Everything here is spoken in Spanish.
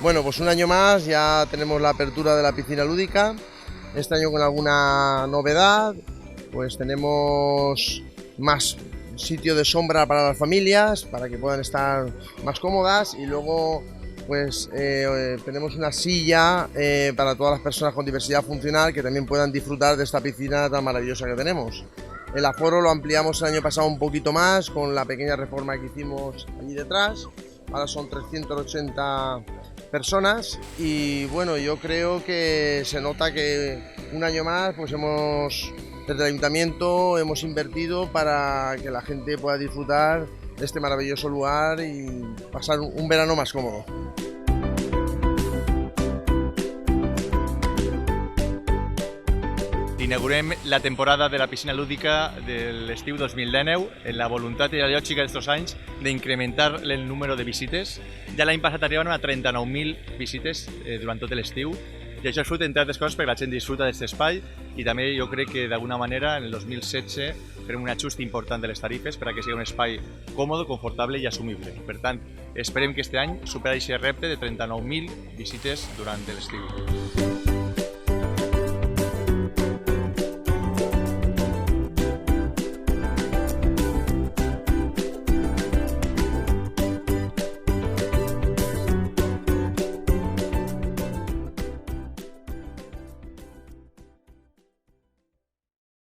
Bueno, pues un año más ya tenemos la apertura de la piscina lúdica, este año con alguna novedad, pues tenemos más sitio de sombra para las familias, para que puedan estar más cómodas, y luego pues tenemos una silla para todas las personas con diversidad funcional que también puedan disfrutar de esta piscina tan maravillosa que tenemos. El aforo lo ampliamos el año pasado un poquito más con la pequeña reforma que hicimos allí detrás. Ahora son 380 personas y bueno, yo creo que se nota que un año más pues desde el ayuntamiento hemos invertido para que la gente pueda disfrutar de este maravilloso lugar y pasar un verano más cómodo. Inaugurem la temporada de la piscina lúdica de l'estiu 2019 en la voluntat i la lògica d'estos anys d'incrementar el número de visites. Ja l'any passat arribaven a 39.000 visites durant tot l'estiu i això és fruit, entre altres coses, perquè la gent disfruta d'aquest espai i també jo crec que d'alguna manera en el 2016 farem un ajust important de les tarifes per a que sigui un espai còmode, confortable i assumible. Per tant, esperem que aquest any superi aquest repte de 39.000 visites durant l'estiu.